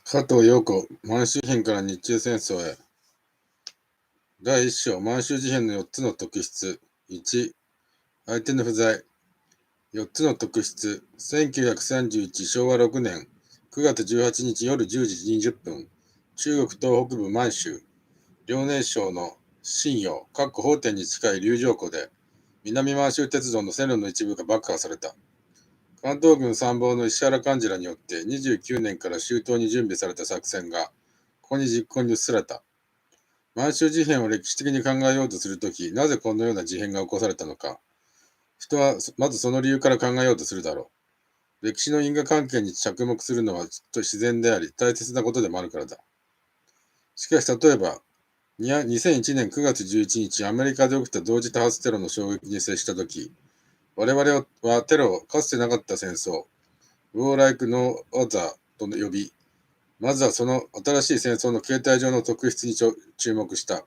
加藤陽子、満州事変から日中戦争へ。第1章、満州事変の4つの特質。1、相手の不在。4つの特質。1931昭和6年9月18日夜10時20分、中国東北部満州、遼寧省の信陽、法典に近い龍城湖で、南満州鉄道の線路の一部が爆破された。関東軍参謀の石原幹二らによって29年から周到に準備された作戦が、ここに実行に移された。満州事変を歴史的に考えようとするとき、なぜこのような事変が起こされたのか。人はまずその理由から考えようとするだろう。歴史の因果関係に着目するのはきっと自然であり、大切なことでもあるからだ。しかし例えば、2001年9月11日、アメリカで起きた同時多発テロの衝撃に接したとき、我々はテロをかつてなかった戦争、ウォーライク・ノー・アザーと呼び、まずはその新しい戦争の形態上の特質に注目した。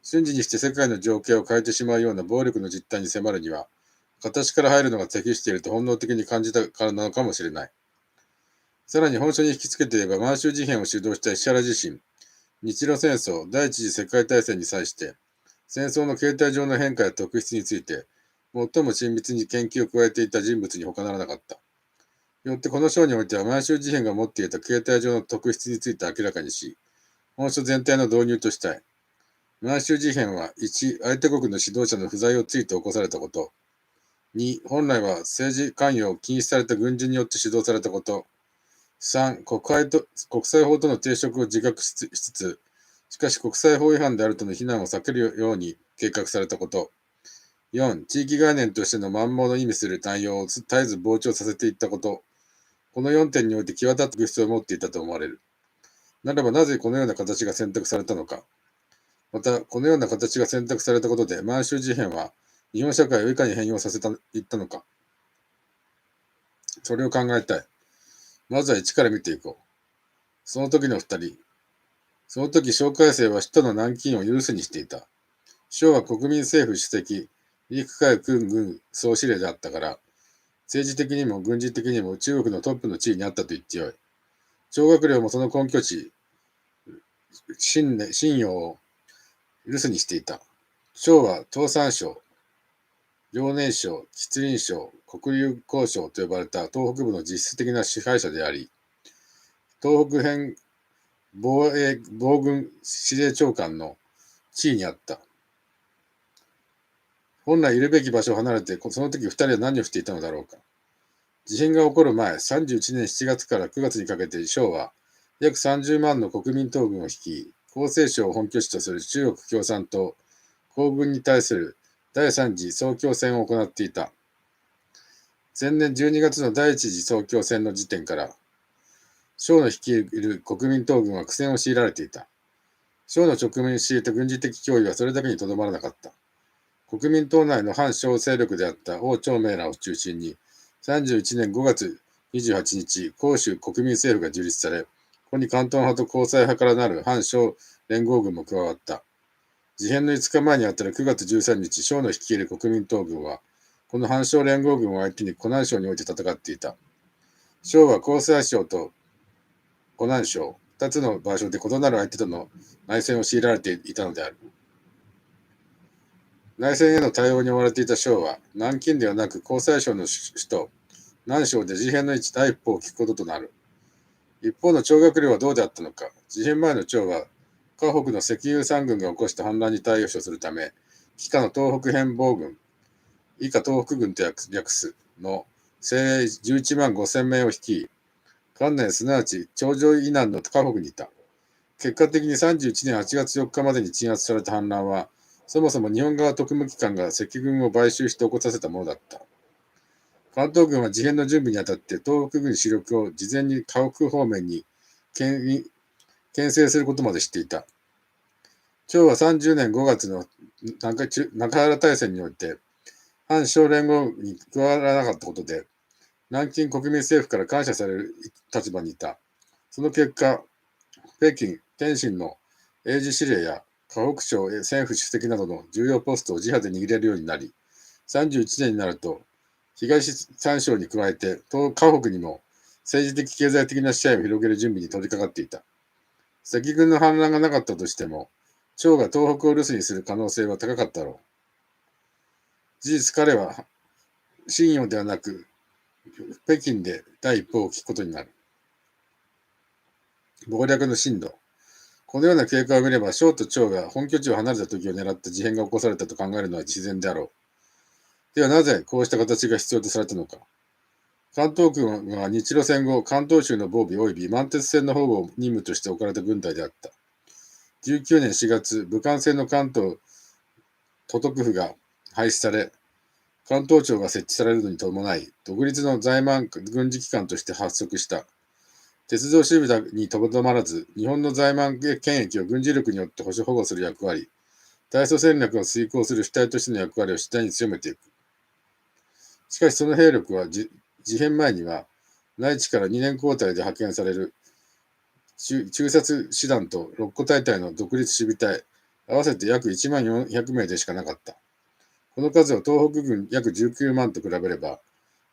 瞬時にして世界の情景を変えてしまうような暴力の実態に迫るには、形から入るのが適していると本能的に感じたからなのかもしれない。さらに本書に引き付けて言えば、満州事変を主導した石原自身、日露戦争、第一次世界大戦に際して、戦争の形態上の変化や特質について、最も親密に研究を加えていた人物に他ならなかった。よってこの章においては満州事変が持っていた形態上の特質について明らかにし、本書全体の導入としたい。満州事変は1、相手国の指導者の不在をついて起こされたこと。2、本来は政治関与を禁止された軍人によって指導されたこと。3、国際法との抵触を自覚しつつ、しかし国際法違反であるとの非難を避けるように計画されたこと。4、地域概念としての満蒙の意味する対応を絶えず膨張させていったこと。この4点において際立つ特質を持っていたと思われる。ならばなぜこのような形が選択されたのか。また、このような形が選択されたことで、満州事変は日本社会をいかに変容させていったのか。それを考えたい。まずは一から見ていこう。その時の二人。その時、蒋介石は首都の南京を許すにしていた。蒋は国民政府主席、陸海空軍総司令であったから、政治的にも軍事的にも中国のトップの地位にあったと言ってよい。張学良もその根拠地、信陽を留守にしていた。省は東山省、遼寧省、吉林省、黒竜江省と呼ばれた東北部の実質的な支配者であり、東北編防軍司令長官の地位にあった。本来いるべき場所を離れて、その時二人は何をしていたのだろうか。地震が起こる前、31年7月から9月にかけて省は、約30万の国民党軍を率い、厚生省を本拠地とする中国共産党、皇軍に対する第三次総強戦を行っていた。前年12月の第一次総強戦の時点から、省の率いる国民党軍は苦戦を強いられていた。省の直面していた軍事的脅威はそれだけにとどまらなかった。国民党内の反省勢力であった王長明らを中心に、31年5月28日、広州国民政府が樹立され、ここに関東派と交際派からなる反省連合軍も加わった。事変の5日前にあたる9月13日、省の率いる国民党軍は、この反省連合軍を相手に湖南省において戦っていた。省は交際省と湖南省、2つの場所で異なる相手との内戦を強いられていたのである。内戦への対応に追われていた省は、南京ではなく交際省の首都、南省で事変の第一歩を聞くこととなる。一方の張学良はどうであったのか。事変前の張は、河北の石油三軍が起こした反乱に対応するため、以下の東北変防軍、以下東北軍と略すの精鋭11万5千名を率い、関連すなわち頂上以南の河北にいた。結果的に31年8月4日までに鎮圧された反乱は、そもそも日本側特務機関が赤軍を買収して起こさせたものだった。関東軍は事変の準備にあたって東北軍主力を事前に河北方面に牽制することまで知っていた。張は30年5月の中原大戦において反省連合に加わらなかったことで南京国民政府から感謝される立場にいた。その結果、北京、天津の英字司令や河北省政府主席などの重要ポストを自派で握れるようになり、31年になると東三省に加えて河北にも政治的経済的な支配を広げる準備に取り掛かっていた。赤軍の反乱がなかったとしても、趙が東北を留守にする可能性は高かったろう。事実彼は、信用ではなく、北京で第一報を聞くことになる。謀略の深度。このような経過を見れば、趙と趙が本拠地を離れた時を狙った事変が起こされたと考えるのは自然であろう。ではなぜこうした形が必要とされたのか。関東軍は日露戦後、関東州の防備及び満鉄線の保護を任務として置かれた軍隊であった。19年4月、武漢線の関東都督府が廃止され、関東庁が設置されるのに伴い、独立の在満軍事機関として発足した。鉄道守備にとどまらず、日本の在満権益を軍事力によって保護する役割、対蘇戦略を遂行する主体としての役割を次第に強めていく。しかしその兵力は事変前には、内地から2年交代で派遣される中殺師団と六個大隊の独立守備隊、合わせて約1万400名でしかなかった。この数を東北軍約19万と比べれば、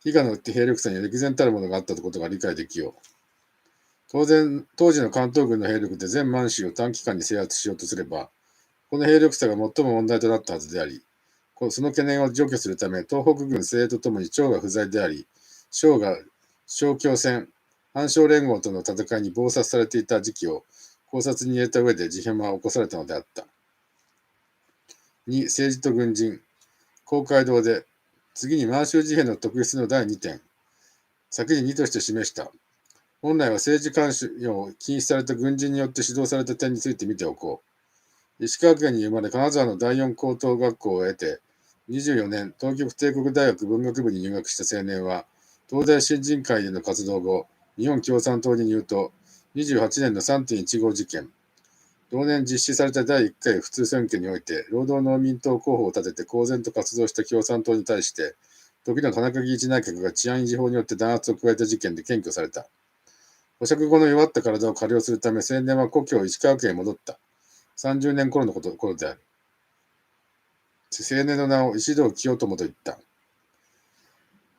比嘉の兵力差に歴然たるものがあったことが理解できよう。当然、当時の関東軍の兵力で全満州を短期間に制圧しようとすれば、この兵力差が最も問題となったはずであり、その懸念を除去するため、東北軍精鋭とともに趙が不在であり、趙が小京戦、藩省連合との戦いに忙殺されていた時期を考察に入れた上で事変は起こされたのであった。2、政治と軍人。公会堂で、次に満州事変の特質の第2点。先に2として示した。本来は政治干渉を禁止された軍人によって指導された点について見ておこう。石川県に生まれ金沢の第四高等学校を得て、24年、東京帝国大学文学部に入学した青年は、東大新人会での活動後、日本共産党に入党、28年の 3.15 事件、同年実施された第1回普通選挙において、労働農民党候補を立てて公然と活動した共産党に対して、時の田中義一内閣が治安維持法によって弾圧を加えた事件で検挙された。保釈後の弱った体を借りをするため、青年は故郷石川県へ戻った。30年頃の頃である。青年の名を石堂清友と言った。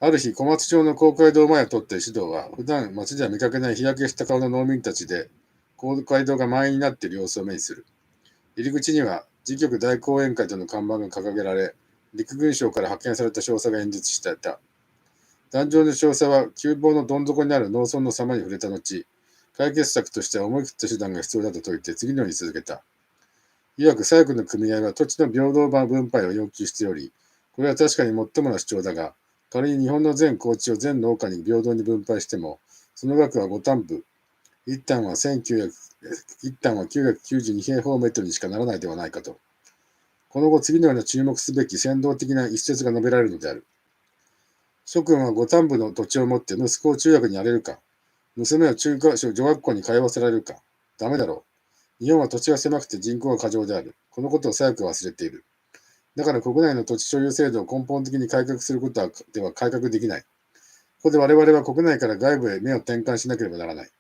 ある日、小松町の公会堂前を通った石堂は、普段町では見かけない日焼けした顔の農民たちで、公会堂が満員になっている様子を目にする。入り口には、次局大講演会との看板が掲げられ、陸軍省から派遣された少佐が演説していた。壇上の少佐は、窮乏のどん底にある農村の様に触れた後、解決策としては思い切った手段が必要だと説いて次のように続けた。いわく左翼の組合は土地の平等分配を要求しており、これは確かに最もな主張だが、仮に日本の全耕地を全農家に平等に分配しても、その額は5担部、一旦は992平方メートルにしかならないではないかと。この後、次のような注目すべき先導的な一節が述べられるのである。諸君は5担部の土地を持って息子を中学にやれるか、娘を女学校に通わせられるか、ダメだろう。日本は土地が狭くて人口が過剰である。このことを左翼は忘れている。だから国内の土地所有制度を根本的に改革することでは改革できない。ここで我々は国内から外部へ目を転換しなければならない。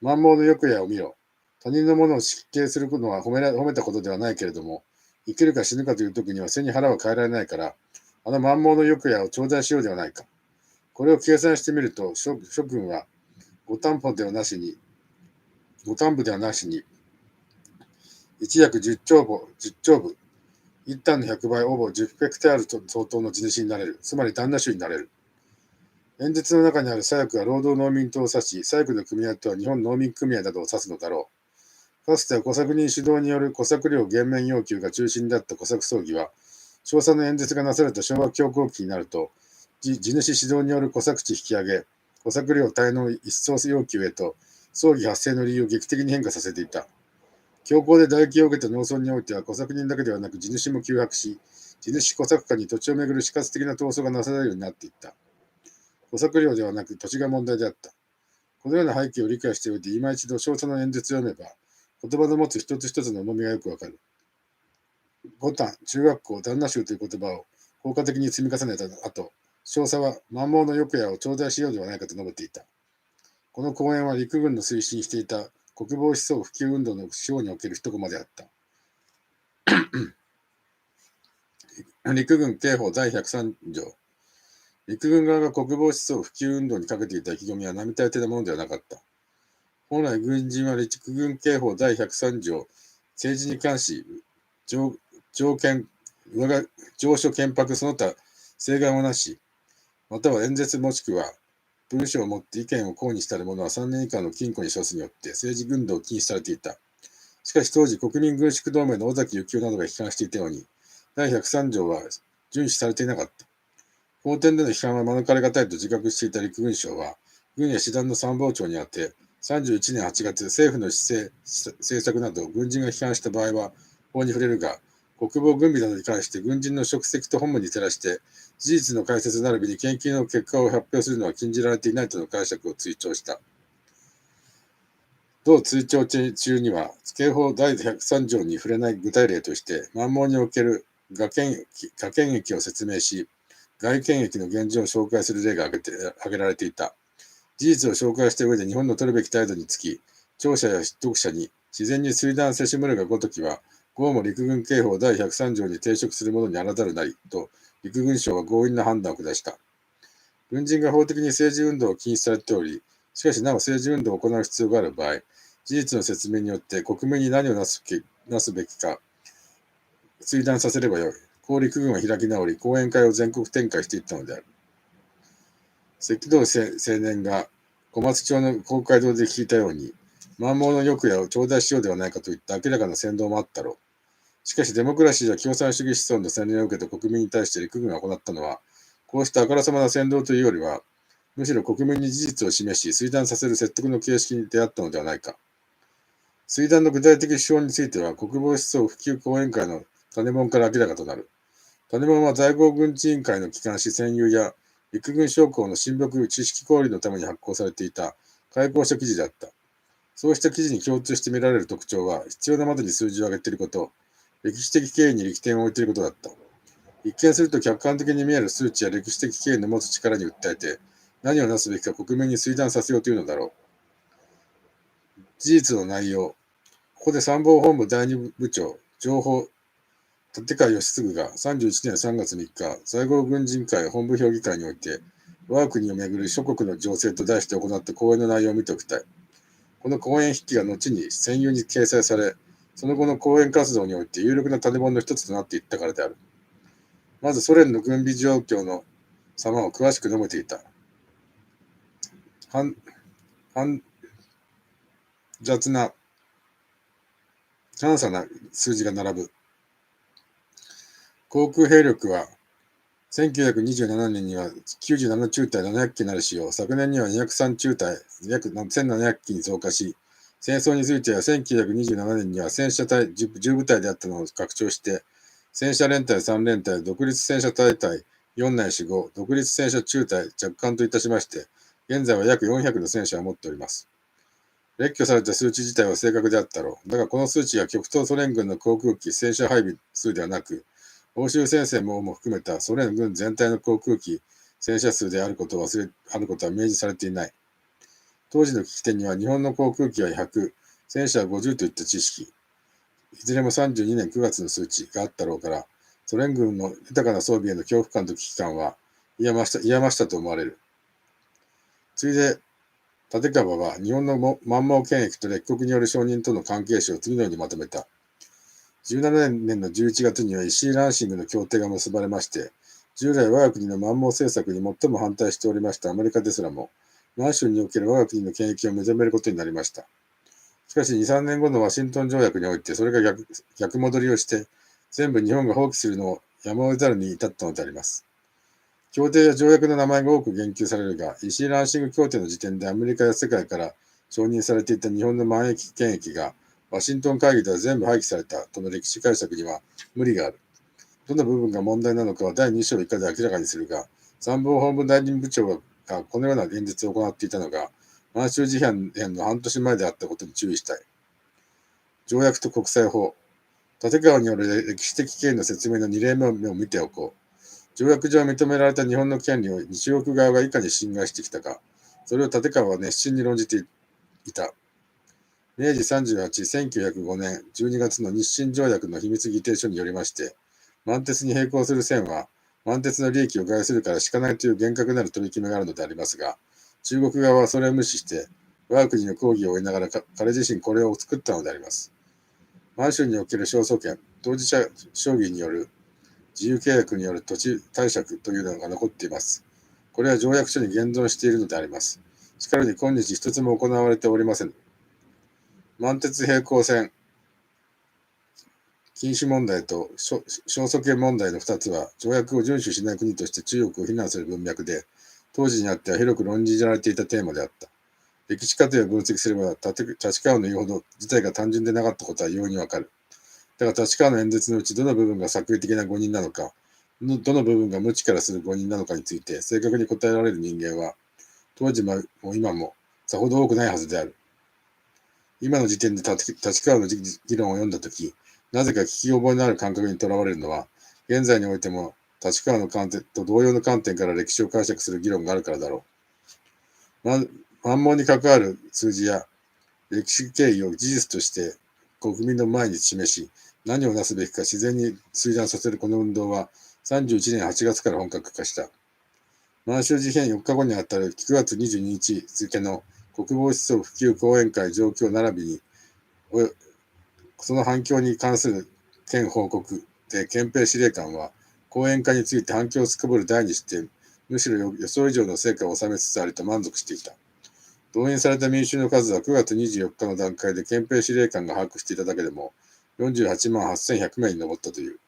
満蒙の欲やを見ろ。他人のものを失敬するのは褒めたことではないけれども、生きるか死ぬかという時には背に腹は変えられないから、あの満蒙の欲やを頂戴しようではないか。これを計算してみると、諸君は5担保ではなしに、5担部ではなしに、一約10丁部、一旦の100倍、ほぼ10ヘクタールと相当の地主になれる。つまり旦那衆になれる。演説の中にある左翼は労働農民党を指し、左翼の組合とは日本農民組合などを指すのだろう。かつては小作人主導による小作料減免要求が中心であった小作葬儀は、少佐の演説がなされた昭和恐慌期になると、地主主導による小作地引き上げ、小作料滞納一掃要求へと、葬儀発生の理由を劇的に変化させていた。恐慌で打撃を受けた農村においては、小作人だけではなく地主も窮迫し、地主小作家に土地をめぐる死活的な闘争がなされるようになっていった。小作料ではなく土地が問題であった。このような背景を理解しておいて、今一度少佐の演説を読めば、言葉の持つ一つ一つの重みがよくわかる。五反、中学校、旦那衆という言葉を効果的に積み重ねた後、少佐は満蒙の欲やを頂戴しようではないかと述べていた。この講演は陸軍の推進していた国防思想普及運動の手法における一コマであった。陸軍刑法第103条。陸軍側が国防思想普及運動にかけていた意気込みは並大抵なものではなかった。本来軍人は陸軍刑法第103条、政治に関し、上書憲白その他、請願をなし、または演説もしくは文書をもって意見を抗議したる者は3年以下の禁錮に処すによって政治運動を禁止されていた。しかし当時、国民軍縮同盟の尾崎幸夫などが批判していたように、第103条は遵守されていなかった。法典での批判は免れがたいと自覚していた陸軍省は、軍や師団の参謀長にあて、31年8月、政府の政策など軍人が批判した場合は法に触れるが、国防軍備などに関して軍人の職責と本務に照らして、事実の解説並びに研究の結果を発表するのは禁じられていないとの解釈を追徴した。同追徴中には、刑法第103条に触れない具体例として、満蒙における河検駅を説明し、外検駅の現状を紹介する例が挙げられていた。事実を紹介した上で日本の取るべき態度につき、聴者や読者に自然に推断せしむるがごときは、豪も陸軍刑法第103条に抵触するものにあらざるなり、と陸軍省は強引な判断を下した。軍人が法的に政治運動を禁止されており、しかしなお政治運動を行う必要がある場合、事実の説明によって国民に何をなすべきか推断させればよい。こう陸軍は開き直り、講演会を全国展開していったのである。赤道青年が小松町の公会堂で聞いたように、満蒙の欲やを頂戴しようではないかといった明らかな扇動もあったろう。しかし、デモクラシーや共産主義思想の洗礼を受けた国民に対して陸軍が行ったのは、こうしたあからさまな扇動というよりは、むしろ国民に事実を示し、推断させる説得の形式に出会ったのではないか。推断の具体的手法については、国防思想普及講演会の種門から明らかとなる。種門は在郷軍事委員会の機関紙専有や陸軍将校の親睦知識交流のために発行されていた開講書記事であった。そうした記事に共通して見られる特徴は、必要なまでに数字を上げていること、歴史的経緯に力点を置いていることだった。一見すると客観的に見える数値や歴史的経緯の持つ力に訴えて、何をなすべきか国民に推断させようというのだろう。事実の内容。ここで参謀本部第二部長、情報、立川義嗣が31年3月3日、在郷軍人会本部評議会において、我が国をめぐる諸国の情勢と題して行った講演の内容を見ておきたい。この講演筆記が後に専有に掲載され、その後の講演活動において有力な種本の一つとなっていったからである。まずソ連の軍備状況の様を詳しく述べていた。煩雑な、簡素な数字が並ぶ。航空兵力は、1927年には97中隊700機なる使用、昨年には203中隊約1700機に増加し、戦争については1927年には戦車隊10部隊であったのを拡張して、戦車連隊3連隊、独立戦車大隊4ないし5、独立戦車中隊着艦といたしまして、現在は約400の戦車を持っております。列挙された数値自体は正確であったろう。だがこの数値は極東ソ連軍の航空機戦車配備数ではなく、欧州戦線も含めたソ連軍全体の航空機戦車数であることは明示されていない。当時の危機点には日本の航空機は100、戦車は50といった知識、いずれも32年9月の数値があったろうから、ソ連軍の豊かな装備への恐怖感と危機感は癒ましたと思われる。ついで、立川は日本の満蒙権益と列国による承認との関係史を次のようにまとめた。17年の11月には石井ランシングの協定が結ばれまして、従来我が国の満蒙政策に最も反対しておりましたアメリカですらも、満州における我が国の権益を認めることになりました。しかし2、3年後のワシントン条約において、それが逆戻りをして、全部日本が放棄するのをやむを得ざるに至ったのであります。協定や条約の名前が多く言及されるが、石井ランシング協定の時点でアメリカや世界から承認されていた日本の満益権益が、ワシントン会議では全部廃棄されたとの歴史解釈には無理がある。どの部分が問題なのかは第2章以下で明らかにするが、参謀本部大臣部長がこのような演説を行っていたのが、満州事変の半年前であったことに注意したい。条約と国際法。立川による歴史的経緯の説明の2例目を見ておこう。条約上認められた日本の権利を日国側がいかに侵害してきたか、それを立川は熱心に論じていた。明治38、1905年12月の日清条約の秘密議定書によりまして、満鉄に並行する線は、満鉄の利益を害するからしかないという厳格なる取り決めがあるのでありますが、中国側はそれを無視して、我が国の抗議を追いながら彼自身これを作ったのであります。満州における勝訴権、当事者商議による自由契約による土地貸借というのが残っています。これは条約書に現存しているのであります。しかるに今日一つも行われておりません。満鉄平行線禁止問題と勝訴権問題の2つは条約を遵守しない国として中国を非難する文脈で、当時にあっては広く論じられていたテーマであった。歴史過程を分析すれば、立川の言うほど事態が単純でなかったことは容易にわかる。だが立川の演説のうちどの部分が作為的な誤認なのか、どの部分が無知からする誤認なのかについて正確に答えられる人間は、当時も今もさほど多くないはずである。今の時点で立川の議論を読んだとき、なぜか聞き覚えのある感覚にとらわれるのは、現在においても立川の観点と同様の観点から歴史を解釈する議論があるからだろう。満蒙に関わる数字や歴史経緯を事実として国民の前に示し、何をなすべきか自然に推断させるこの運動は31年8月から本格化した。満州事変4日後にあたる9月22日付の国防思想普及講演会状況並びに、その反響に関する県報告で憲兵司令官は、講演会について反響をすこぶる大にして、むしろ予想以上の成果を収めつつありと満足していた。動員された民衆の数は9月24日の段階で憲兵司令官が把握していただけでも48万8100名に上ったという。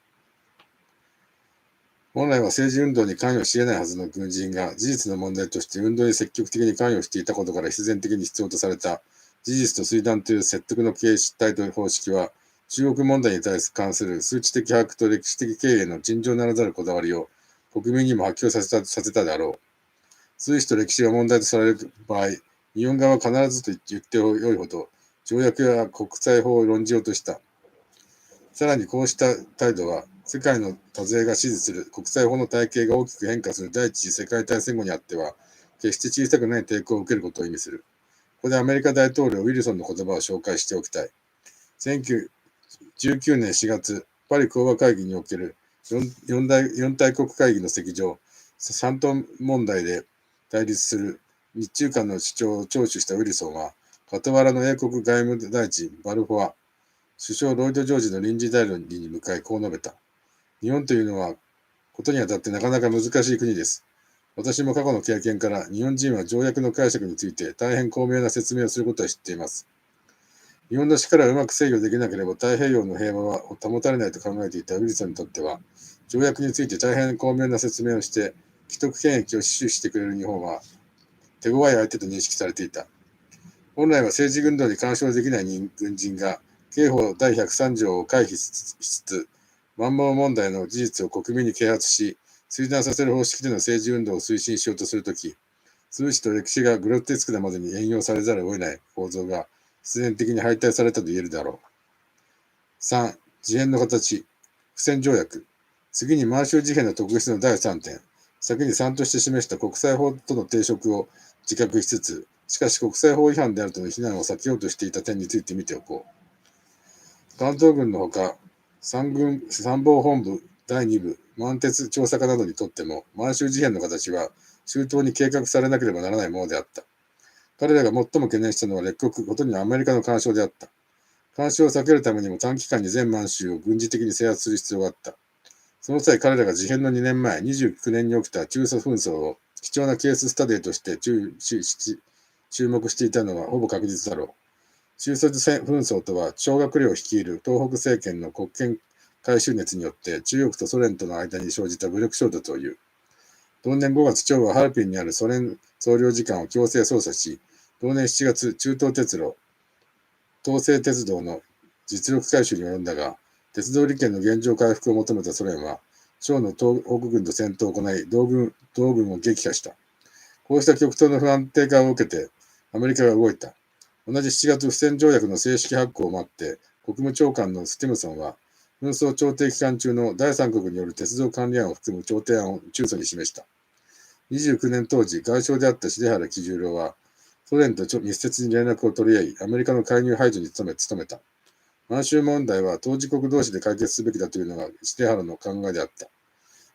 本来は政治運動に関与し得ないはずの軍人が事実の問題として運動に積極的に関与していたことから必然的に必要とされた事実と推断という説得の形態と方式は、中国問題に関する数値的把握と歴史的経営の尋常ならざるこだわりを国民にも発揮させたであろう。数史と歴史が問題とされる場合、日本側は必ずと言ってよいほど、条約や国際法を論じようとした。さらにこうした態度は、世界の多勢が支持する国際法の体系が大きく変化する第一次世界大戦後にあっては、決して小さくない抵抗を受けることを意味する。ここでアメリカ大統領ウィルソンの言葉を紹介しておきたい。1919年4月、パリ講和会議における四大国会議の席上、山東問題で対立する日中間の主張を聴取したウィルソンは、傍らの英国外務大臣バルフォア、首相ロイド・ジョージの臨時代理に向かいこう述べた。日本というのは、ことにあたってなかなか難しい国です。私も過去の経験から、日本人は条約の解釈について大変巧妙な説明をすることは知っています。日本の力をうまく制御できなければ太平洋の平和を保たれないと考えていたウィルソンにとっては、条約について大変巧妙な説明をして、既得権益を死守してくれる日本は、手強い相手と認識されていた。本来は政治運動に干渉できない軍人が、刑法第103条を回避しつつ、満蒙問題の事実を国民に啓発し、推断させる方式での政治運動を推進しようとするとき、数史と歴史がグロテスクなまでに援用されざるを得ない構造が必然的に敗退されたと言えるだろう。3、事変の形、不戦条約。次に満州事変の特質の第3点。先に3として示した国際法との抵触を自覚しつつ、しかし国際法違反であるとの非難を避けようとしていた点について見ておこう。関東軍のほか、参謀本部第2部満鉄調査課などにとっても、満州事変の形は周到に計画されなければならないものであった。彼らが最も懸念したのは列国ごとにアメリカの干渉であった。干渉を避けるためにも短期間に全満州を軍事的に制圧する必要があった。その際、彼らが事変の2年前、29年に起きた中ソ紛争を貴重なケーススタディとして注目していたのはほぼ確実だろう。中ソ紛争とは、張学良率いる東北政権の国権回収熱によって中国とソ連との間に生じた武力衝突をいう。同年5月、張はハルピンにあるソ連総領事館を強制捜査し、同年7月、中東鉄路、東西鉄道の実力回収に及んだが、鉄道利権の現状回復を求めたソ連は、張の東北軍と戦闘を行い、同軍を撃破した。こうした極東の不安定化を受けて、アメリカが動いた。同じ7月、不戦条約の正式発行を待って、国務長官のスティムソンは、紛争調停期間中の第三国による鉄道管理案を含む調停案を中ソに示した。29年当時、外相であった重原喜十郎は、ソ連と密接に連絡を取り合い、アメリカの介入排除に努めた。満州問題は当事国同士で解決すべきだというのが重原の考えであった。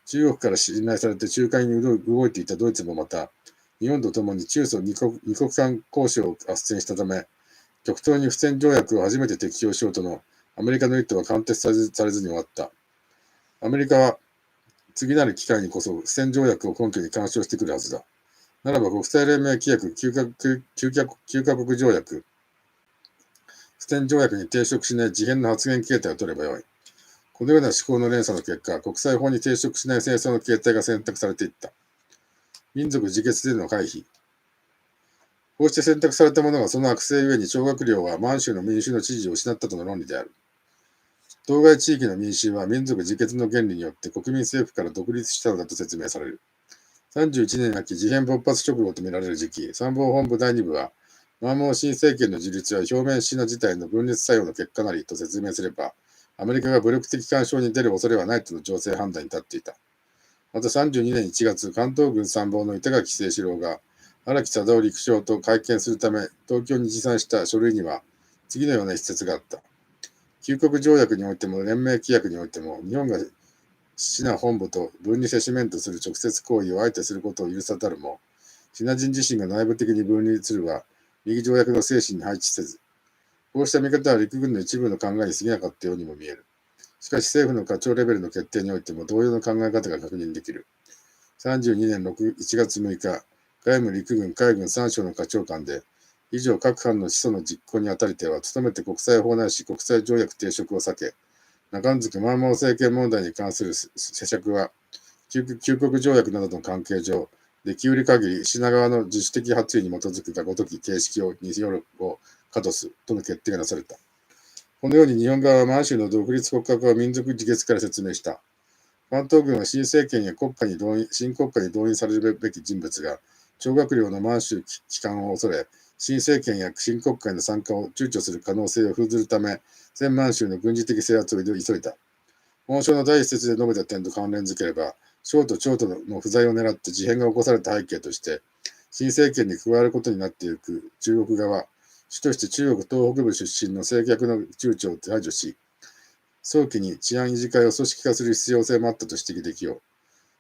中国から信頼されて仲介に動いていたドイツもまた、日本とともに中ソ二国間交渉を斡旋したため、極東に不戦条約を初めて適用しようとのアメリカの意図は貫徹されずに終わった。アメリカは次なる機会にこそ不戦条約を根拠に干渉してくるはずだ。ならば国際連盟規約9カ国条約、不戦条約に抵触しない事変の発言形態を取ればよい。このような思考の連鎖の結果、国際法に抵触しない戦争の形態が選択されていった。民族自決での回避。こうして選択されたものがその悪性ゆえに、張学良は満州の民衆の支持を失ったとの論理である。当該地域の民衆は民族自決の原理によって国民政府から独立したのだと説明される。31年秋、事変勃発直後とみられる時期、参謀本部第2部は、満蒙新政権の樹立は表面的な事態の分裂作用の結果なりと説明すれば、アメリカが武力的干渉に出る恐れはないとの情勢判断に立っていた。また32年1月、関東軍参謀の板垣清志郎が、荒木貞夫陸将と会見するため、東京に持参した書類には、次のような一節があった。旧国条約においても、連盟規約においても、日本がシナ本部と分離せしめんとする直接行為をあえてすることを許さざるも、シナ人自身が内部的に分離するは、右条約の精神に配置せず、こうした見方は陸軍の一部の考えに過ぎなかったようにも見える。しかし政府の課長レベルの決定においても同様の考え方が確認できる。32年1月6日、外務陸軍海軍3省の課長官で、以上各藩の始祖の実行にあたりては、努めて国際法ないし国際条約抵触を避け、中んづく満蒙政権問題に関する施策は、旧国条約などの関係上、できうる限り品川の自主的発意に基づくがごとき形式を可とすとの決定がなされた。このように日本側は満州の独立国家化を民族自決から説明した。関東軍は新政権や新国家に動員されるべき人物が、張学良の満州帰還を恐れ、新政権や新国会の参加を躊躇する可能性を封ずるため、全満州の軍事的制圧を急いだ。本書の第一節で述べた点と関連づければ、省と長との不在を狙って事変が起こされた背景として、新政権に加わることになっていく中国側、主として中国東北部出身の政客の躊躇を排除し、早期に治安維持会を組織化する必要性もあったと指摘できよう。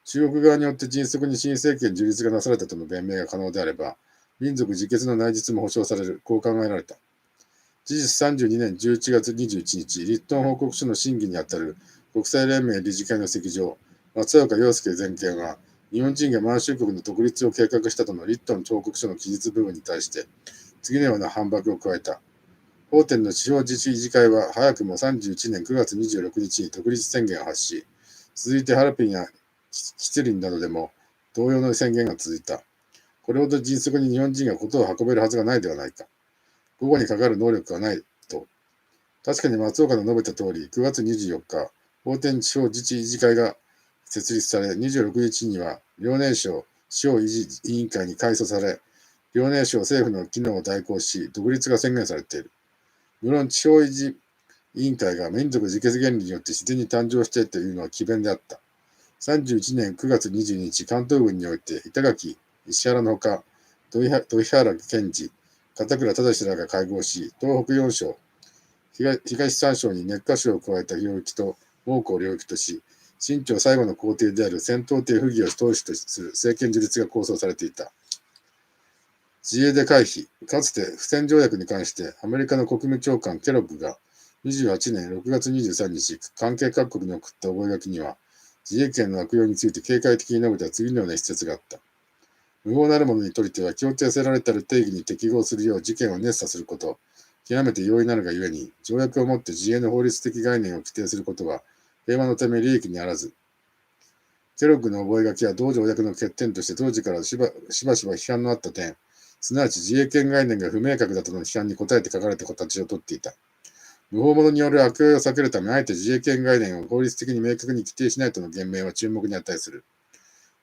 中国側によって迅速に新政権樹立がなされたとの弁明が可能であれば、民族自決の内実も保障される、こう考えられた。事実32年11月21日、リットン報告書の審議にあたる国際連盟理事会の席上、松岡洋介全権は、日本人が満州国の独立を計画したとのリットン報告書の記述部分に対して、次のような反駁を加えた。法典の地方自治維持会は早くも31年9月26日に独立宣言を発し、続いてハルピンや吉林などでも同様の宣言が続いた。これほど迅速に日本人が事を運べるはずがないではないか。午後にかかる能力がないと。確かに松岡の述べた通り、9月24日、法典地方自治維持会が設立され、26日には遼寧省地方維持委員会に改組され、遼寧省政府の機能を代行し、独立が宣言されている。無論、地方維持委員会が民族自決原理によって自然に誕生しているというのは詭弁であった。31年9月22日、関東軍において、板垣、石原のほか、土井原賢治、片倉忠らが会合し、東北4省、東3省に熱河省を加えた領域と蒙古を領域とし、清朝最後の皇帝である戦闘帝溥儀を当主とする政権樹立が構想されていた。自衛で回避。かつて不戦条約に関してアメリカの国務長官ケロッグが28年6月23日関係各国に送った覚書には、自衛権の悪用について警戒的に述べた次のような一節があった。無法なる者にとりては協定せられたる定義に適合するよう事件を熱査すること、極めて容易なるがゆえに、条約をもって自衛の法律的概念を規定することは、平和のため利益にあらず、ケロッグの覚書は同条約の欠点として当時からしばしば批判のあった点、すなわち自衛権概念が不明確だとの批判に応えて書かれた形をとっていた。無法者による悪用を避けるため、あえて自衛権概念を法律的に明確に規定しないとの言明は注目に値する。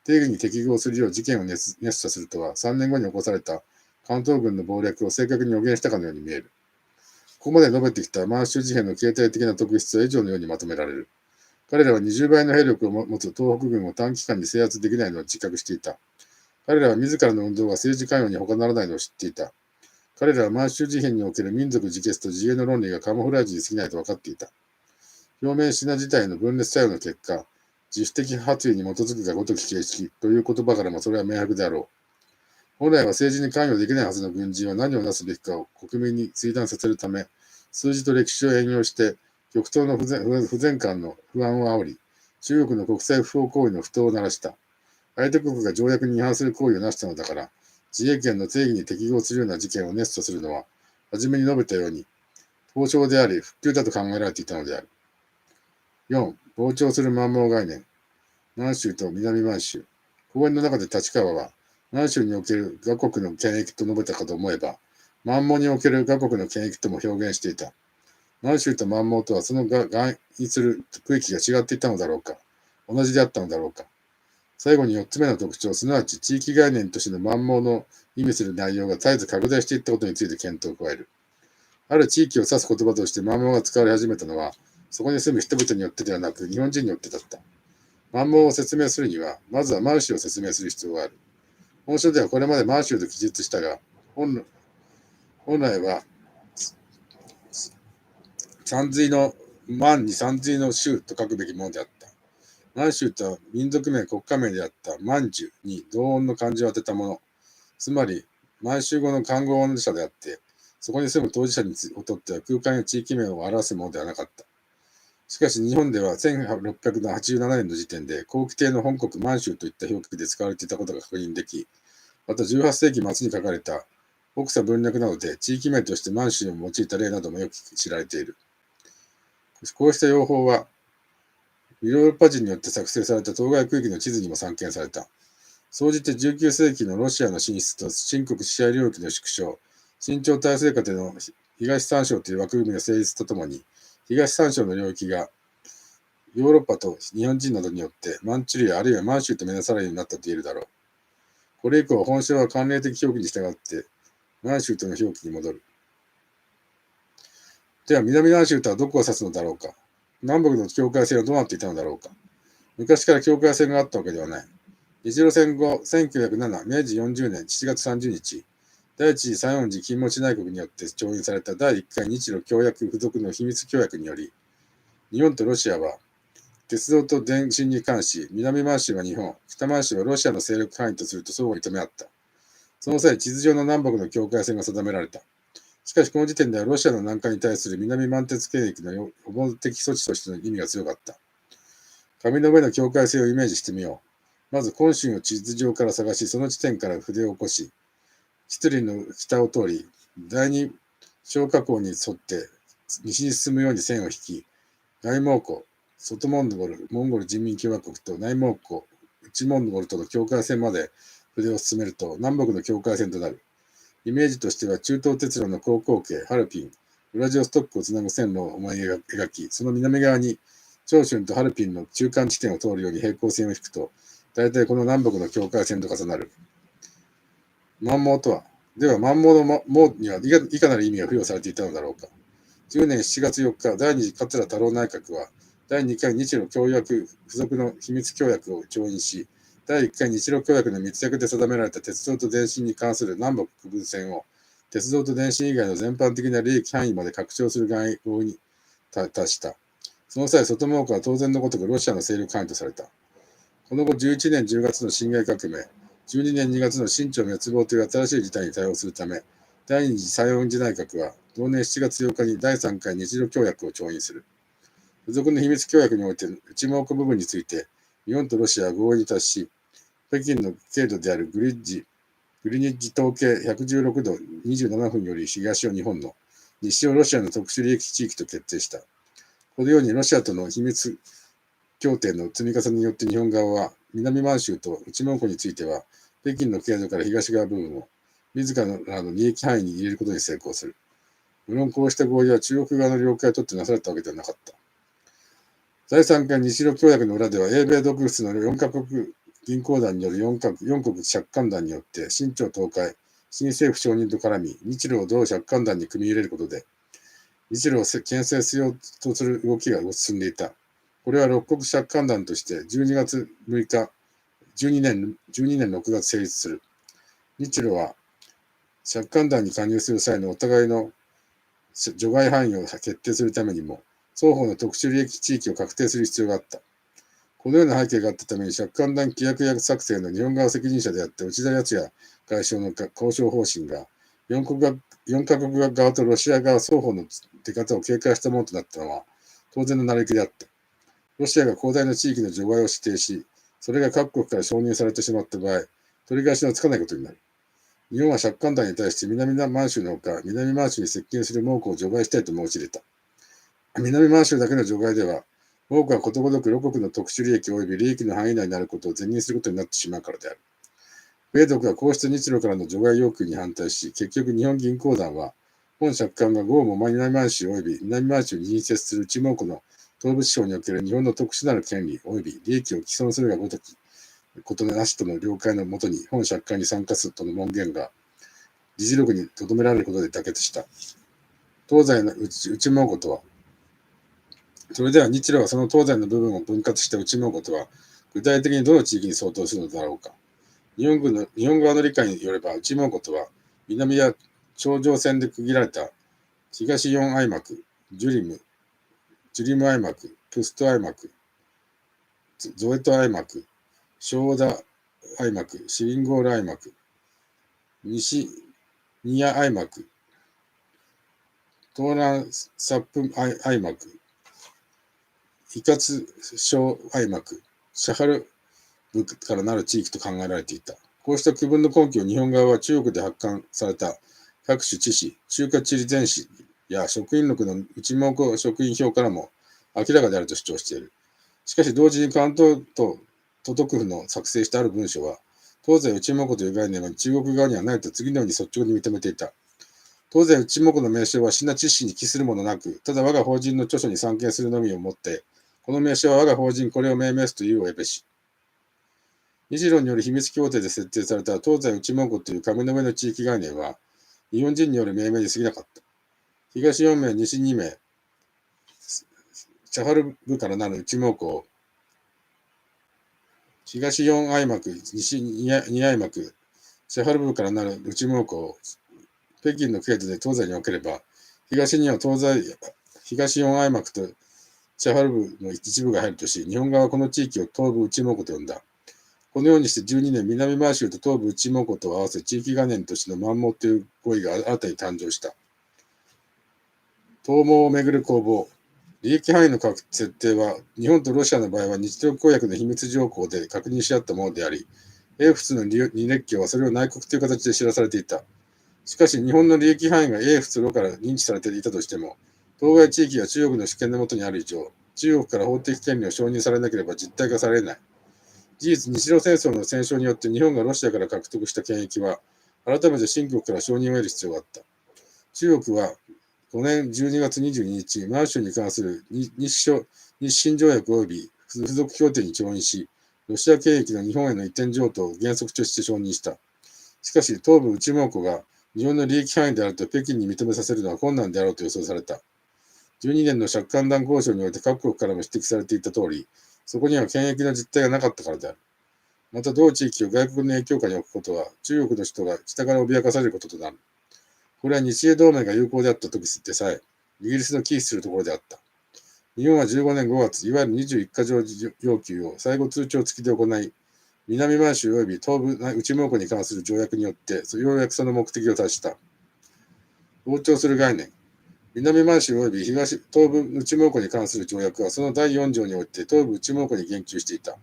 定義に適合するよう事件を熱査するとは、3年後に起こされた関東軍の謀略を正確に予言したかのように見える。ここまで述べてきた満州事変の形態的な特質は以上のようにまとめられる。彼らは20倍の兵力を持つ東北軍を短期間に制圧できないのを自覚していた。彼らは自らの運動が政治関与に他ならないのを知っていた。彼らは満州事変における民族自決と自衛の論理がカモフラージュに過ぎないと分かっていた。表面シナ自体の分裂作用の結果、自主的発意に基づくがごとき形式という言葉からもそれは明白であろう。本来は政治に関与できないはずの軍人は何をなすべきかを国民に追談させるため、数字と歴史を援用して、極東の不全感の不安を煽り、中国の国際不法行為の不当を鳴らした。相手国が条約に違反する行為をなしたのだから、自衛権の定義に適合するような事件をネストするのは、はじめに述べたように、交渉であり、復旧だと考えられていたのである。4. 膨張する満蒙概念。満州と南満州。講演の中で立川は、満州における我国の権益と述べたかと思えば、満蒙における我国の権益とも表現していた。満州と満蒙とはその含意する区域が違っていたのだろうか、同じであったのだろうか。最後に4つ目の特徴、すなわち地域概念としての満蒙の意味する内容が絶えず拡大していったことについて検討を加える。ある地域を指す言葉として満蒙が使われ始めたのは、そこに住む人々によってではなく、日本人によってだった。満蒙を説明するには、まずは満州を説明する必要がある。本書ではこれまで満州と記述したが、本来は三髄の満に三髄の州と書くべきものであった。満州とは民族名、国家名であった満州に同音の漢字を当てたもの。つまり、満州語の漢語音者であって、そこに住む当事者にとっては空間や地域名を表すものではなかった。しかし日本では1687年の時点で後期帝の本国満州といった表記で使われていたことが確認でき、また18世紀末に書かれた北佐文略などで地域名として満州を用いた例などもよく知られている。こうした用法はヨーロッパ人によって作成された当該区域の地図にも散見された。総じて19世紀のロシアの進出と新国支配領域の縮小、清朝体制下での東三省という枠組みの成立とともに、東三省の領域がヨーロッパと日本人などによってマンチュリアあるいは満州とみなされるようになったと言えるだろう。これ以降、本書は慣例的表記に従って満州との表記に戻る。では、南満州とはどこを指すのだろうか。南北の境界線はどうなっていたのだろうか。昔から境界線があったわけではない。日露戦後、1907、明治40年7月30日、第一次三四次金持ち内閣によって調印された第1回日露協約付属の秘密協約により、日本とロシアは、鉄道と電信に関し、南満州は日本、北満州はロシアの勢力範囲とすると相互に認め合った。その際、地図上の南北の境界線が定められた。しかし、この時点ではロシアの南下に対する南満鉄権益の予防的措置としての意味が強かった。紙の上の境界線をイメージしてみよう。まず、本州を地図上から探し、その地点から筆を起こし、七輪の北を通り、第二小河口に沿って西に進むように線を引き、外蒙古、外モンゴル、モンゴル人民共和国と内蒙古、内モンゴルとの境界線まで筆を進めると南北の境界線となる。イメージとしては中東鉄路の航行系、ハルピン、ウラジオストックをつなぐ線路を思い描き、その南側に長春とハルピンの中間地点を通るように平行線を引くと、大体この南北の境界線と重なる。満蒙とは、では満蒙の蒙にはいかなる意味が付与されていたのだろうか。10年7月4日、第二次桂太郎内閣は、第2回日露協約付属の秘密協約を調印し、第1回日露協約の密約で定められた鉄道と電信に関する南北区分線を、鉄道と電信以外の全般的な利益範囲まで拡張する合意に達した。その際、外蒙古は当然のごとくロシアの勢力範囲とされた。この後、11年10月の辛亥革命、12年2月の清朝滅亡という新しい事態に対応するため、第二次西園寺内閣は、同年7月8日に第3回日露協約を調印する。付属の秘密協約において、内蒙古部分について、日本とロシアは合意に達し、北京の経度であるグリニッジ統計116度27分より東を日本の、西をロシアの特殊利益地域と決定した。このようにロシアとの秘密協定の積み重ねによって日本側は、南満州と内蒙古については、北京の経度から東側部分を、自らの利益範囲に入れることに成功する。無論こうした合意は中国側の了解を取ってなされたわけではなかった。第3回日露協約の裏では、英米独立の4カ国銀行団による4国借款団によって、清朝東海、新政府承認と絡み、日露を同借款団に組み入れることで、日露を牽制しようとする動きが進んでいた。これは六国借款団として12月6日、12年6月成立する。日露は借款団に加入する際のお互いの除外範囲を決定するためにも、双方の特殊利益地域を確定する必要があった。このような背景があったために、借款団規約作成の日本側責任者であった内田康也外相の交渉方針が4カ国側とロシア側双方の出方を警戒したものとなったのは当然の成り行きであった。ロシアが広大な地域の除外を指定し、それが各国から承認されてしまった場合、取り返しのつかないことになる。日本は借款団に対して南満州のほか、南満州に接近する猛虎を除外したいと申し入れた。南満州だけの除外では、猛虎はことごとく露国の特殊利益及び利益の範囲内になることを是認することになってしまうからである。米独はこうした日露からの除外要求に反対し、結局日本銀行団は、本借款が豪も南満州及び南満州に隣接する内蒙古の東部地方における日本の特殊なる権利及び利益を毀損するがごとき、ことなしとの了解のもとに本借款に参加するとの文言が議事録に留められることで妥結した。東西の内蒙古とは、それでは日露はその東西の部分を分割した内蒙古とは、具体的にどの地域に相当するのだろうか。日本側の理解によれば、内蒙古とは、南や頂上線で区切られた東四愛幕、ジュリム愛幕、プスト愛幕、ゾエト愛幕、ショーダ愛幕、シリンゴール愛幕、西ニア愛幕、トーランサップ愛幕、イカツ小愛幕、シャハル部からなる地域と考えられていた。こうした区分の根拠を日本側は中国で発刊された各種知史、中華地理全史や職員録の内蒙古職員表からも明らかであると主張している。しかし同時に関東と都督府の作成してある文書は、東西内蒙古という概念は中国側にはないと次のように率直に認めていた。東西内蒙古の名称は死な知識に帰するものなく、ただ我が法人の著書に参見するのみをもって、この名称は我が法人これを命名すというおえべし。日露による秘密協定で設定された東西内蒙古という紙の上の地域概念は、日本人による命名に過ぎなかった。東4名、西2名、チャハル部からなる内蒙古を、東4愛幕、西2愛幕、チャハル部からなる内蒙古を、北京の経度で東西に分ければ、東には東4愛幕とチャハル部の一部が入るとし、日本側はこの地域を東部内蒙古と呼んだ。このようにして12年、南満州と東部内蒙古と合わせ地域概念としての満蒙という語彙が新たに誕生した。東蒙をめぐる攻防。利益範囲の設定は、日本とロシアの場合は日露公約の秘密条項で確認し合ったものであり、英仏の二列強はそれを内国という形で知らされていた。しかし、日本の利益範囲が英仏ロから認知されていたとしても、当該地域が中国の主権の下にある以上、中国から法的権利を承認されなければ実体化されない。事実、日露戦争の戦勝によって日本がロシアから獲得した権益は、改めて清国から承認を得る必要があった。中国は5年12月22日、満州に関する日清条約及び付属協定に調印し、ロシア権益の日本への移転譲渡を原則として承認した。しかし、東部内蒙古が日本の利益範囲であると北京に認めさせるのは困難であろうと予想された。12年の借款団交渉において各国からも指摘されていた通り、そこには権益の実態がなかったからである。また、同地域を外国の影響下に置くことは、中国の首都が北から脅かされることとなる。これは日英同盟が有効であった時でさえ、イギリスの忌避するところであった。日本は15年5月、いわゆる21か条要求を最後通帳付きで行い、南満州及び東部内蒙古に関する条約によって、ようやくその目的を達した。膨張する概念。南満州及び東部内蒙古に関する条約は、その第4条において東部内蒙古に言及していた。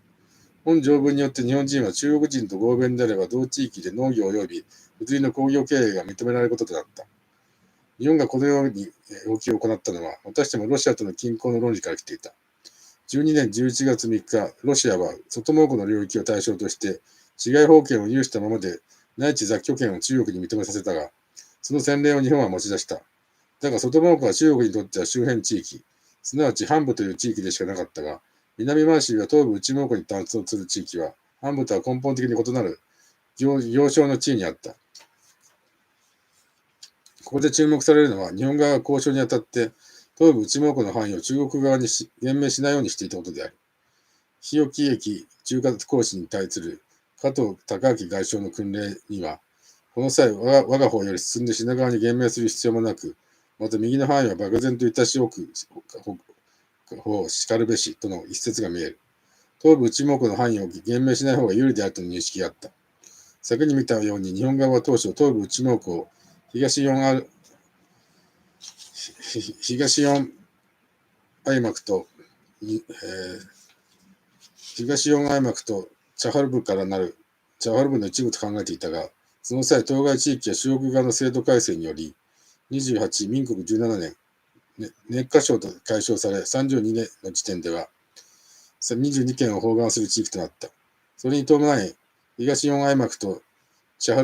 本条文によって日本人は中国人と合弁であれば同地域で農業及び物流の工業経営が認められることとなった。日本がこのように要求を行ったのは、またしてもロシアとの均衡の論理から来ていた。12年11月3日、ロシアは外蒙古の領域を対象として、治外法権を有したままで内地雑居権を中国に認めさせたが、その先例を日本は持ち出した。だが外蒙古は中国にとっては周辺地域、すなわち半部という地域でしかなかったが、南満州や東部内蒙古に担当する地域は、半部とは根本的に異なる要衝の地位にあった。ここで注目されるのは、日本側が交渉にあたって、東部内蒙古の範囲を中国側に言明しないようにしていたことである。日置駅中華公使に対する加藤孝明外相の訓令には、この際、我が方より進んで品川に言明する必要もなく、また右の範囲は漠然といたしおく方しかるべしとの一節が見える。東部内蒙古の範囲を言明しない方が有利であるとの認識があった。先に見たように日本側は当初東部内蒙古を東4愛幕と、東4愛幕とチャハルブからなるチャハルブの一部と考えていたが、その際、当該地域や中国側の制度改正により、28民国17年、熱波症と解消され、32年の時点では、22県を包含する地域となった。それに伴い、東4愛幕とチャハ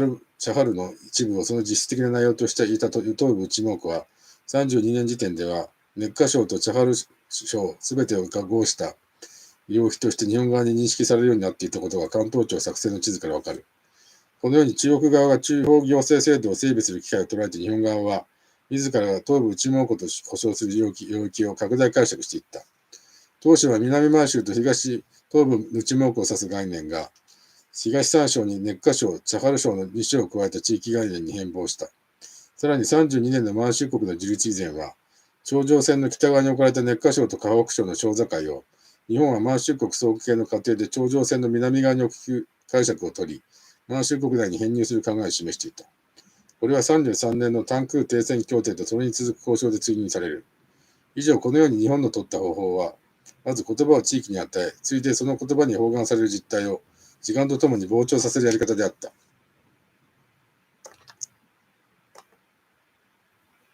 ルの一部をその実質的な内容としていた東部内蒙古は、32年時点では、熱波省とチャハル省すべてを合した領域として日本側に認識されるようになっていたことが関東庁作成の地図からわかる。このように中国側が地方行政制度を整備する機会を捉えて日本側は、自らが東部内蒙古と呼称する領域を拡大解釈していった。当初は南満州と東部内蒙古を指す概念が、東三省に熱波省、チャハル省の2省を加えた地域概念に変貌した。さらに32年の満州国の樹立以前は、頂上線の北側に置かれた熱波省と河北省の省境を、日本は満州国総計の過程で頂上線の南側に置く解釈を取り、満州国内に編入する考えを示していた。これは33年の炭空停戦協定とそれに続く交渉で追認される。以上、このように日本の取った方法は、まず言葉を地域に与え、ついでその言葉に包含される実態を時間とともに膨張させるやり方であった。